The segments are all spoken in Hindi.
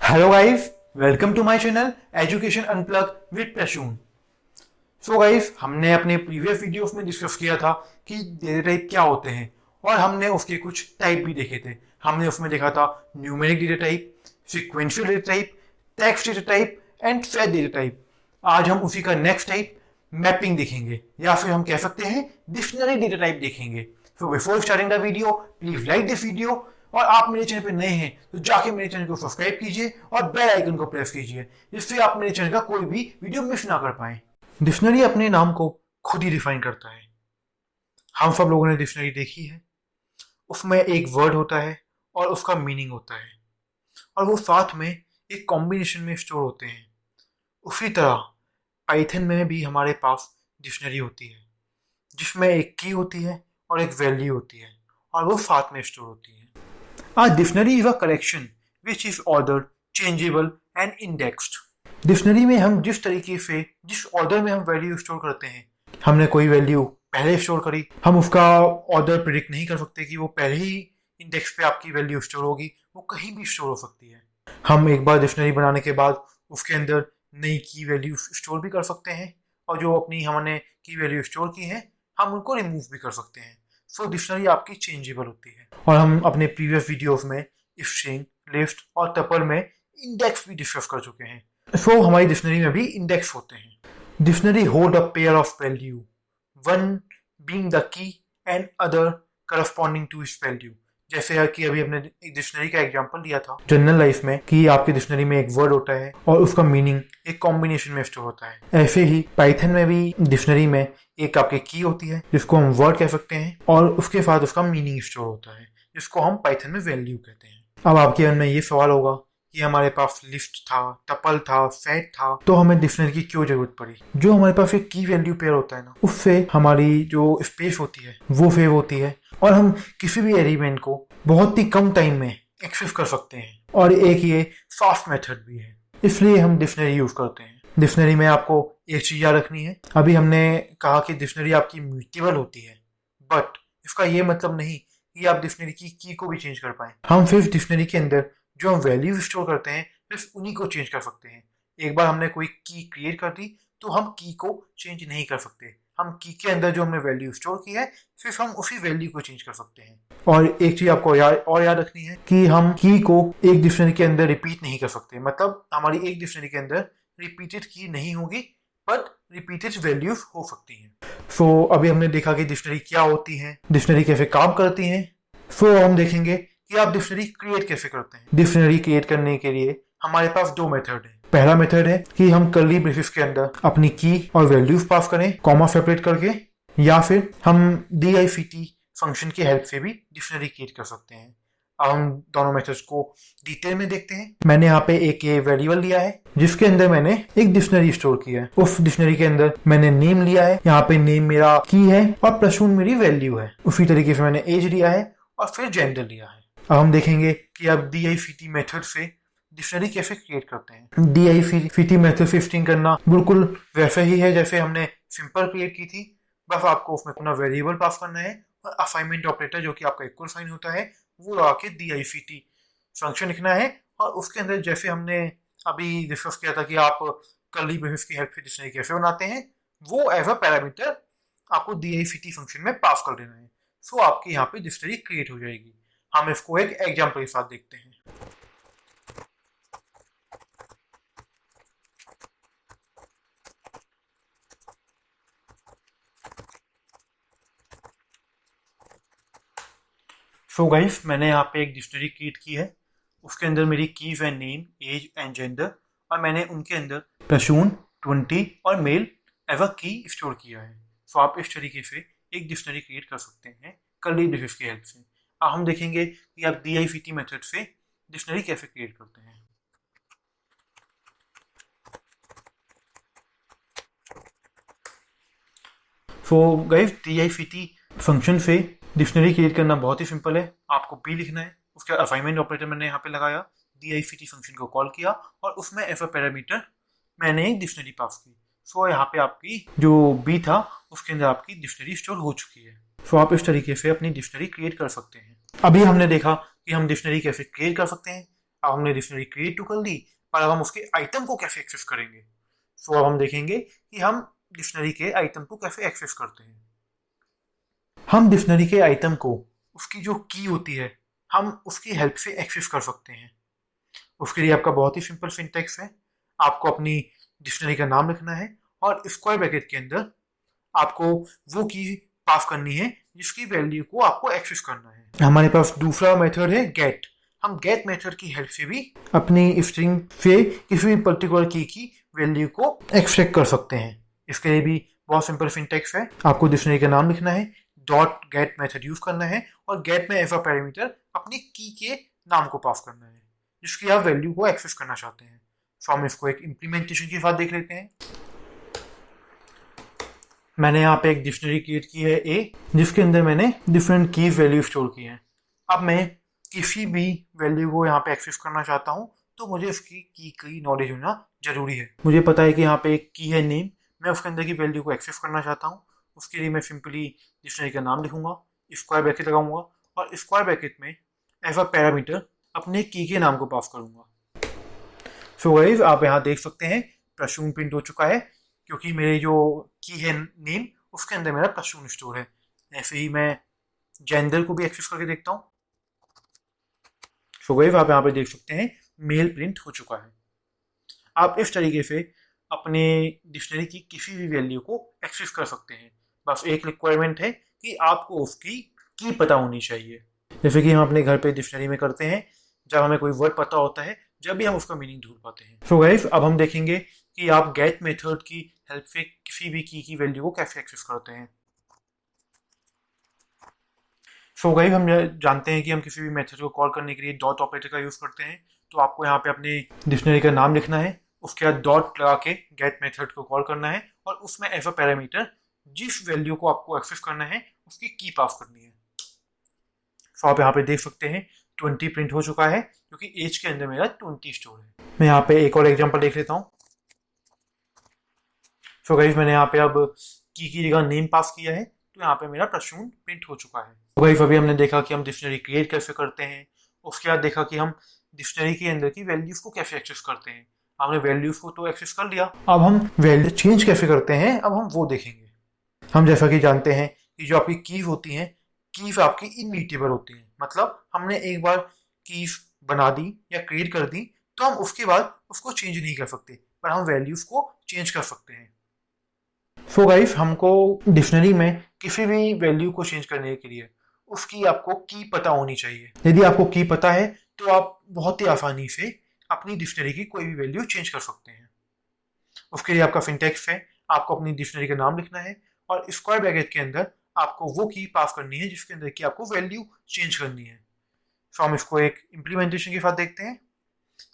Hello guys, welcome to my channel education unplug with Prasoon. So guys, हमने अपने प्रीवियस वीडियोस में डिस्कस किया था कि डेटा टाइप क्या होते हैं और हमने उसके कुछ टाइप भी देखे थे। हमने उसमें देखा था numeric data type, sequential data type, text data type and thread data type. आज हम उसी का नेक्स्ट टाइप मैपिंग देखेंगे या फिर हम कह सकते हैं डिक्शनरी डेटा टाइप देखेंगे। So before starting the video please like this video, और आप मेरे चैनल पे नए हैं तो जाके मेरे चैनल को सब्सक्राइब कीजिए और बेल आइकन को प्रेस कीजिए, जिससे आप मेरे चैनल का कोई भी वीडियो मिस ना कर पाए। डिक्शनरी अपने नाम को खुद ही डिफाइन करता है। हम सब लोगों ने डिक्शनरी देखी है। उसमें एक वर्ड होता है और उसका मीनिंग होता है और वो साथ में एक कॉम्बिनेशन में स्टोर होते हैं। उसी तरह पाइथन में भी हमारे पास डिक्शनरी होती है जिसमें एक की होती है और एक वैल्यू होती है और वो साथ में स्टोर होती है। A dictionary is a collection which is ordered, changeable and indexed. Dictionary में हम जिस तरीके से जिस ऑर्डर में हम वैल्यू स्टोर करते हैं, हमने कोई वैल्यू पहले स्टोर करी, हम उसका ऑर्डर प्रिडिक्ट नहीं कर सकते कि वो पहले ही इंडेक्स पे आपकी वैल्यू स्टोर होगी। वो कहीं भी स्टोर हो सकती है। हम एक बार डिक्शनरी बनाने के बाद उसके अंदर नई की वैल्यू स्टोर भी कर सकते हैं और जो अपनी हमने की वैल्यू स्टोर की है हम उनको रिमूव भी कर सकते हैं। सो डिक्शनरी आपकी चेंजेबल होती है। और हम अपने प्रीवियस वीडियोस में स्ट्रिंग, लिस्ट और टपल में इंडेक्स भी डिस्कस कर चुके हैं। सो हमारी डिक्शनरी में भी इंडेक्स होते हैं। Dictionary hold a pair of value, one being the key and other corresponding to its value. जैसे कि अभी हमने एक डिक्शनरी का एग्जांपल लिया था जनरल लाइफ में कि आपकी डिक्शनरी में एक वर्ड होता है और उसका मीनिंग एक कॉम्बिनेशन में स्टोर होता है। ऐसे ही पाइथन में भी डिक्शनरी में एक आपकी की होती है जिसको हम वर्ड कह सकते हैं और उसके साथ उसका मीनिंग स्टोर होता है जिसको हम पाइथन में वैल्यू कहते हैं। अब आपके मन में ये सवाल होगा कि हमारे पास लिस्ट था, टपल था, सेट था, तो हमें डिक्शनरी की क्यों जरूरत पड़ी? जो हमारे पास एक की वैल्यू पेयर होता है ना, उससे हमारी जो स्पेस होती है वो सेव होती है और हम किसी भी एलिमेंट को बहुत ही कम टाइम में एक्सेस कर सकते हैं। और एक ये फास्ट मेथड भी है, इसलिए हम डिक्शनरी यूज करते हैं। डिक्शनरी में आपको एक चीज याद रखनी है। अभी हमने कहा कि डिक्शनरी आपकी म्यूटेबल होती है, बट इसका ये मतलब नहीं कि आप डिक्शनरी की की को भी चेंज कर पाए। हम सिर्फ डिक्शनरी के अंदर जो हम वैल्यू स्टोर करते हैं सिर्फ उन्हीं को चेंज कर सकते हैं। एक बार हमने कोई की क्रिएट कर दी तो हम की को चेंज नहीं कर सकते। हम की के अंदर जो हमने वैल्यू स्टोर की है सिर्फ हम उसी वैल्यू को चेंज कर सकते हैं। और एक चीज आपको याद रखनी है कि हम की को एक डिक्शनरी के अंदर रिपीट नहीं कर सकते। मतलब हमारी एक डिक्शनरी के अंदर रिपीटेड की नहीं होगी बट रिपीटेड वैल्यूज हो सकती हैं। सो अभी हमने देखा कि डिक्शनरी क्या होती है, डिक्शनरी कैसे काम करती है। सो हम देखेंगे कि आप डिक्शनरी क्रिएट कैसे करते हैं। डिक्शनरी क्रिएट करने के लिए हमारे पास दो मेथड है। पहला मेथड है कि हम कर्ली ब्रेसेस के अंदर अपनी की और वैल्यूज पास करें कॉमा सेपरेट करके, या फिर हम DICT फंक्शन की हेल्प से भी डिक्शनरी क्रिएट कर सकते हैं। अब हम दोनों मेथड्स को डिटेल में देखते हैं। मैंने यहाँ पे एक वेरिएबल लिया है जिसके अंदर मैंने एक डिक्शनरी स्टोर किया है। उस डिक्शनरी के अंदर मैंने नेम लिया है, यहाँ पे नेम मेरा की है और प्रसून मेरी वैल्यू है। उसी तरीके से मैंने एज लिया है और फिर जेंडर लिया है। अब हम देखेंगे कि आप DICT मेथड से डिक्शनरी कैसे क्रिएट करते हैं। DICT मेथड से स्ट्रिंग करना बिल्कुल वैसे ही है जैसे हमने सिंपल क्रिएट की थी। बस आपको उसमें अपना वेरिएबल पास करना है और असाइनमेंट ऑपरेटर जो कि आपका इक्वल साइन होता है वो लगा के DICT फंक्शन लिखना है। और उसके अंदर जैसे हमने अभी डिस्कस किया था कि आप कर्ली ब्रेसेस की हेल्प से डिक्शनरी कैसे बनाते हैं, वो एज अ पैरामीटर आपको DICT फंक्शन में पास कर देना है। सो आपकी यहाँ पे डिक्शनरी क्रिएट हो जाएगी। हम इसको एक एग्जाम्पल के साथ देखते हैं। सो गाइस, मैंने यहाँ पे एक डिक्शनरी क्रिएट की है। उसके अंदर मेरी कीज है नेम, एज एंड जेंडर, और मैंने उनके अंदर प्रसून, 20 और मेल एज अ की स्टोर किया है। सो आप इस तरीके से एक डिक्शनरी क्रिएट कर सकते हैं कर्ली ब्रेसेस की हेल्प से। अब हम देखेंगे कि आप DICT मेथड से डिक्शनरी कैसे क्रिएट करते हैं। सो गाइस, DICT फंक्शन से डिक्शनरी क्रिएट करना बहुत ही सिंपल है। आपको बी लिखना है, उसके असाइनमेंट ऑपरेटर मैंने यहाँ पे लगाया, DICT फंक्शन को कॉल किया और उसमें एज अ पैरामीटर मैंने एक डिक्शनरी पास की। सो यहाँ पे आपकी जो बी था उसके अंदर आपकी डिक्शनरी स्टोर हो चुकी है। सो आप इस तरीके से अपनी डिक्शनरी क्रिएट कर सकते हैं। अभी हमने देखा कि हम डिक्शनरी कैसे क्रिएट कर सकते हैं। अब हमने डिक्शनरी क्रिएट तो कर ली, पर अब हम उसके आइटम को कैसे एक्सेस करेंगे। सो अब हम देखेंगे कि हम डिक्शनरी के आइटम को कैसे एक्सेस करते हैं। हम डिक्शनरी के आइटम को उसकी जो की होती है हम उसकी हेल्प से एक्सेस कर सकते हैं। उसके लिए आपका बहुत ही सिंपल सिंटैक्स है। आपको अपनी डिक्शनरी का नाम लिखना है और स्क्वायर ब्रैकेट के अंदर आपको वो की पास करनी है जिसकी वैल्यू को आपको एक्सेस करना है। हमारे पास दूसरा मेथड है गेट। हम गेट मेथड की हेल्प से भी अपनी स्ट्रिंग से किसी भी पर्टिकुलर की वैल्यू को एक्सट्रैक्ट कर सकते हैं। इसके लिए भी बहुत सिंपल सिंटैक्स है। आपको डिक्शनरी का नाम लिखना है, डॉट गेट मेथड यूज करना है और गेट में एज अ पैरामीटर अपनी की के नाम को पास करना है जिसकी आप वैल्यू को एक्सेस करना चाहते हैं। सो हम इसको एक इम्प्लीमेंटेशन के साथ देख लेते हैं। मैंने यहाँ पे एक डिक्शनरी क्रिएट की है ए, जिसके अंदर मैंने डिफरेंट की वैल्यू स्टोर की है। अब मैं किसी भी वैल्यू को यहाँ पे एक्सेस करना चाहता हूँ तो मुझे उसकी की नॉलेज होना जरूरी है। मुझे पता है कि यहाँ पे एक की है नेम, मैं उसके अंदर की वैल्यू को एक्सेस करना चाहता हूँ। उसके लिए मैं सिंपली डिक्शनरी का नाम लिखूंगा, स्क्वायर ब्रैकेट लगाऊंगा और स्क्वायर ब्रैकेट में एज अ पैरामीटर अपने की के नाम को पास करूंगा। सो गाइस आप यहाँ देख सकते हैं प्रसून प्रिंट हो चुका है क्योंकि मेरे जो की है नेम उसके अंदर मेरा प्रसून स्टोर है। ऐसे ही मैं जेंडर को भी एक्सेस करके देखता हूँ। सो गाइस आप यहाँ पे देख सकते हैं मेल प्रिंट हो चुका है। आप इस तरीके से अपने डिक्शनरी की किसी भी वैल्यू को एक्सेस कर सकते हैं। बस एक रिक्वायरमेंट है कि आपको उसकी की पता होनी चाहिए, जैसे कि हम अपने घर पे डिक्शनरी में करते हैं। जब हमें कोई वर्ड पता होता है जब भी हम उसका मीनिंग ढूंढ पाते हैं। सो गाइस अब हम देखेंगे कि आप गेट मेथड की हेल्प से किसी भी की वैल्यू को कैसे एक्सेस करते हैं। सो गाइस हम जानते हैं कि हम किसी भी मेथड को कॉल करने के लिए डॉट ऑपरेटर का यूज करते हैं। तो आपको यहाँ पे अपने डिक्शनरी का नाम लिखना है, उसके बाद डॉट लगा के गेट मेथड को कॉल करना है और उसमें एज अ पैरामीटर जिस वैल्यू को आपको एक्सेस करना है उसकी की पास करनी है। सो आप यहाँ पे देख सकते हैं 20 प्रिंट हो चुका है क्योंकि एज के अंदर मेरा 20 स्टोर है। मैं यहाँ पे एक और एग्जांपल देख लेता हूँ। सो गाइस मैंने यहाँ पे अब की जगह नेम पास किया है तो यहाँ पे मेरा प्रसून प्रिंट हो चुका है। तो गाइस अभी हमने देखा कि हम डिक्शनरी क्रिएट कैसे करते हैं, उसके बाद देखा कि हम डिक्शनरी के अंदर की वैल्यूज को कैसे एक्सेस करते हैं। हमने वैल्यूज को तो एक्सेस कर लिया, अब हम वैल्यू चेंज कैसे करते हैं अब हम वो देखेंगे। हम जैसा कि जानते हैं कि जो आपकी कीज होती हैं, कीज आपकी इनम्यूटेबल होती हैं। मतलब हमने एक बार कीज बना दी या क्रिएट कर दी तो हम उसके बाद उसको चेंज नहीं कर सकते, पर हम वैल्यूज को चेंज कर सकते हैं। सो गाइस हमको डिक्शनरी में किसी भी वैल्यू को चेंज करने के लिए उसकी आपको की पता होनी चाहिए। यदि आपको की पता है तो आप बहुत ही आसानी से अपनी डिक्शनरी की कोई भी वैल्यू चेंज कर सकते हैं। उसके लिए आपका सिंटैक्स है, आपको अपनी डिक्शनरी का नाम लिखना है और स्क्वायर ब्रैकेट के अंदर आपको वो की पास करनी है जिसके अंदर की आपको वैल्यू चेंज करनी है। सो हम इसको एक इम्प्लीमेंटेशन के साथ देखते हैं।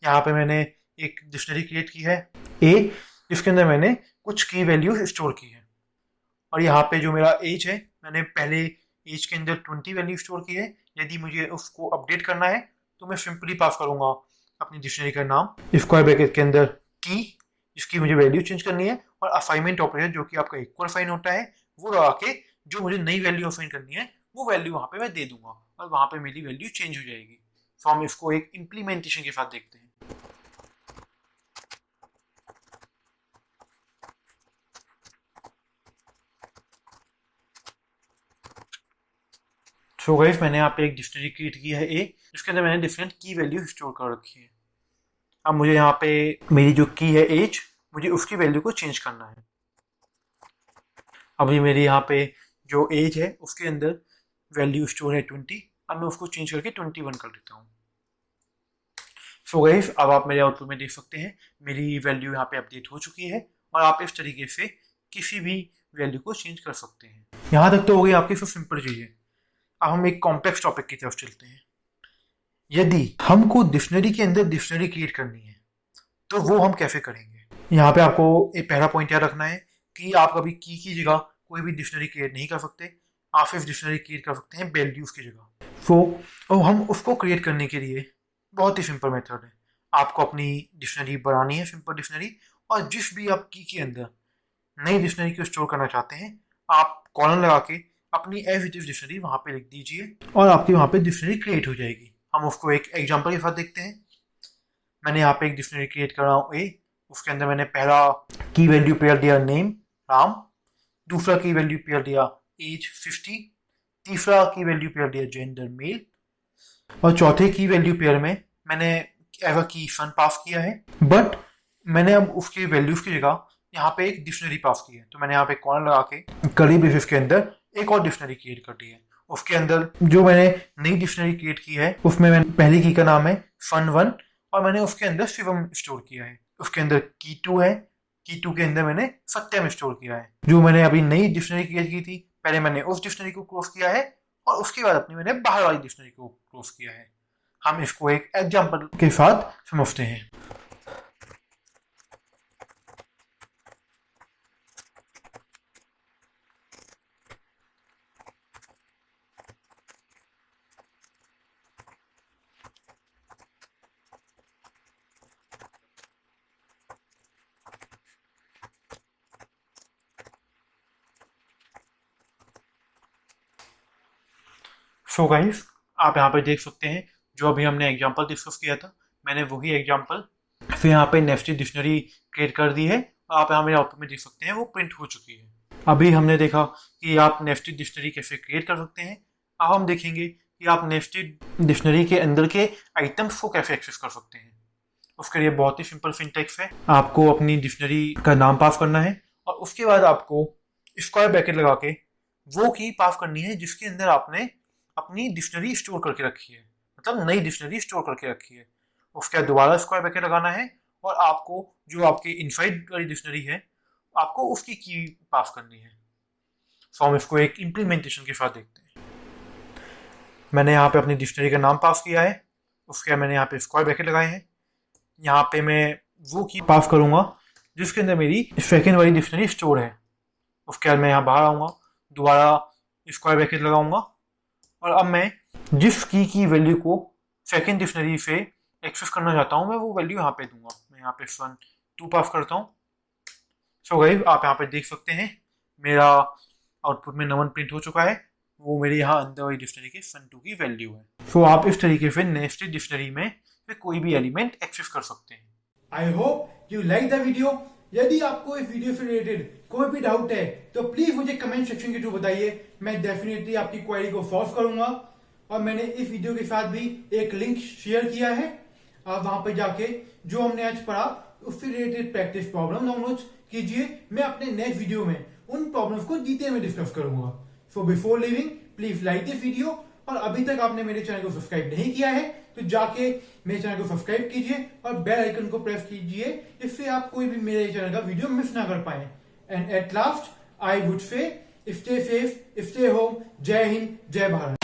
यहाँ पे मैंने एक डिक्शनरी क्रिएट की है ए, जिसके अंदर मैंने कुछ की वैल्यू स्टोर की है और यहाँ पे जो मेरा एज है मैंने पहले एज के अंदर 20 वैल्यू स्टोर की है। यदि मुझे उसको अपडेट करना है तो मैं सिंपली पास करूंगा अपनी डिक्शनरी का नाम, स्क्वायर ब्रैकेट के अंदर की जिसकी मुझे वैल्यू चेंज करनी है और असाइनमेंट ऑपरेटर जो कि आपका इक्वल साइन होता है वो लगा के जो मुझे नई वैल्यू असाइन करनी है वो वैल्यू वहाँ पे मैं दे दूंगा और वहाँ पे मेरी वैल्यू चेंज हो जाएगी। तो हम इसको एक इम्प्लीमेंटेशन के साथ देखते हैं। सो गाइस मैंने यहाँ पे एक डिक्शनरी क्रिएट की है ए, जिसके अंदर मैंने डिफरेंट की वैल्यू स्टोर कर रखी है। अब मुझे यहाँ पे मेरी जो की है एज, मुझे उसकी वैल्यू को चेंज करना है। अभी मेरी यहाँ पे जो एज है उसके अंदर वैल्यू स्टोर है 20, अब मैं उसको चेंज करके 21 कर देता हूँ। सो गाइस अब आप मेरे आउटपुट में देख सकते हैं मेरी वैल्यू यहाँ पे अपडेट हो चुकी है और आप इस तरीके से किसी भी वैल्यू को चेंज कर सकते हैं। यहाँ तक तो हो गई आपकी सब सिंपल चीज़ें। अब हम एक कॉम्प्लेक्स टॉपिक की तरफ चलते हैं। यदि हमको डिक्शनरी के अंदर डिक्शनरी क्रिएट करनी है तो वो हम कैसे करेंगे। यहाँ पे आपको एक पहला पॉइंट याद रखना है कि आप कभी की जगह कोई भी डिक्शनरी क्रिएट नहीं कर सकते। आप सिर्फ डिक्शनरी क्रिएट कर सकते हैं वैल्यूज की जगह। सो हम उसको क्रिएट करने के लिए बहुत ही सिंपल मेथड है। आपको अपनी डिक्शनरी बनानी है, सिंपल डिक्शनरी, और जिस भी आप की के अंदर नई डिक्शनरी को स्टोर करना चाहते हैं आप कॉलन लगा के अपनी एज इट इज डिक्शनरी वहाँ पे लिख दीजिए और आपकी वहाँ पे डिक्शनरी क्रिएट हो जाएगी। हम उसको एक एग्जांपल के साथ देखते हैं। मैंने यहाँ पे एक डिक्शनरी क्रिएट कर रहा हूँ ए, उसके अंदर मैंने पहला की वैल्यू पेयर दिया नेम राम, दूसरा की वैल्यू पेयर दिया एज 50, तीसरा की वैल्यू पेयर दिया जेंडर मेल, और चौथे की वैल्यू पेयर में मैंने एवर की सन पास किया है। बट मैंने अब उसके वैल्यूज की जगह यहाँ पे एक डिक्शनरी पास की है, तो मैंने यहाँ पे कॉर्नर लगा के कर्ली ब्रेसेस के अंदर एक और डिक्शनरी क्रिएट कर दी है। उसके अंदर जो मैंने नई डिक्शनरी क्रिएट की है उसमें मैंने पहली की का नाम है fun1 और मैंने उसके अंदर शिवम स्टोर किया है। उसके अंदर की 2 है, की 2 के अंदर मैंने सत्यम स्टोर किया है। जो मैंने अभी नई डिक्शनरी क्रिएट की थी, पहले मैंने उस डिक्शनरी को क्लोज किया है और उसके बाद अपनी मैंने बाहर वाली डिक्शनरी को क्लोज किया है। हम इसको एक एग्जाम्पल के साथ समझते हैं। सो गाइस, आप यहाँ पे देख सकते हैं जो अभी हमने एग्जांपल डिस्कस किया था, मैंने वही एग्जांपल फिर यहाँ पे नेस्टेड डिक्शनरी क्रिएट कर दी है। आप यहाँ मेरे आउटपुट में देख सकते हैं वो प्रिंट हो चुकी है। अभी हमने देखा कि आप नेस्टेड डिक्शनरी कैसे क्रिएट कर सकते हैं। अब हम देखेंगे कि आप नेस्टेड डिक्शनरी के अंदर के आइटम्स को कैसे एक्सेस कर सकते हैं। उसके लिए बहुत ही सिंपल सिंटैक्स है। आपको अपनी डिक्शनरी का नाम पास करना है और उसके बाद आपको स्क्वायर ब्रैकेट लगा के वो की पास करनी है जिसके अंदर आपने अपनी डिक्शनरी स्टोर करके रखी है, मतलब नई डिक्शनरी स्टोर करके रखी है। उसके बाद दोबारा स्क्वायर ब्रैकेट लगाना है और आपको जो आपकी इनसाइड वाली डिक्शनरी है आपको उसकी की पास करनी है। सो हम इसको एक इम्प्लीमेंटेशन के साथ देखते हैं। मैंने यहाँ पे अपनी डिक्शनरी का नाम पास किया है, उसके बाद मैंने यहाँ पे स्क्वायर ब्रैकेट लगाए हैं। यहाँ पे मैं वो की पास करूँगा जिसके अंदर मेरी सेकेंड वाली डिक्शनरी स्टोर है। उसके बाद मैं यहाँ बाहर आऊँगा, दोबारा स्क्वायर ब्रैकेट लगाऊंगा और अब मैं जिस की वैल्यू को सेकेंड डिक्शनरी से एक्सेस करना चाहता हूँ मैं वो वैल्यू यहाँ पे दूंगा। मैं यहाँ पे fun2 पास करता हूँ। सो गाइस, आप यहाँ पे देख सकते हैं मेरा आउटपुट में नंबर प्रिंट हो चुका है, वो मेरे यहाँ अंदर वाली डिक्शनरी के fun2 की वैल्यू है। सो आप इस तरीके से नेस्टेड डिक्शनरी में कोई भी एलिमेंट एक्सेस कर सकते हैं। I hope you like the video. यदि आपको इस वीडियो से रिलेटेड कोई भी डाउट है तो प्लीज मुझे कमेंट सेक्शन के थ्रू बताइए, मैं डेफिनेटली आपकी क्वेरी को सॉल्व करूंगा। और मैंने इस वीडियो के साथ भी एक लिंक शेयर किया है, आप वहां पर जाके जो हमने आज पढ़ा उससे रिलेटेड प्रैक्टिस प्रॉब्लम डाउनलोड कीजिए। मैं अपने नेक्स्ट वीडियो में उन प्रॉब्लम्स को डिटेल में डिस्कस करूंगा। So before living please like this video, और अभी तक आपने मेरे चैनल को सब्सक्राइब नहीं किया है तो जाके मेरे चैनल को सब्सक्राइब कीजिए और बेल आइकन को प्रेस कीजिए, इससे आप कोई भी मेरे चैनल का वीडियो मिस ना कर पाए। And at last I would say stay safe, stay home. जय हिंद, जय भारत।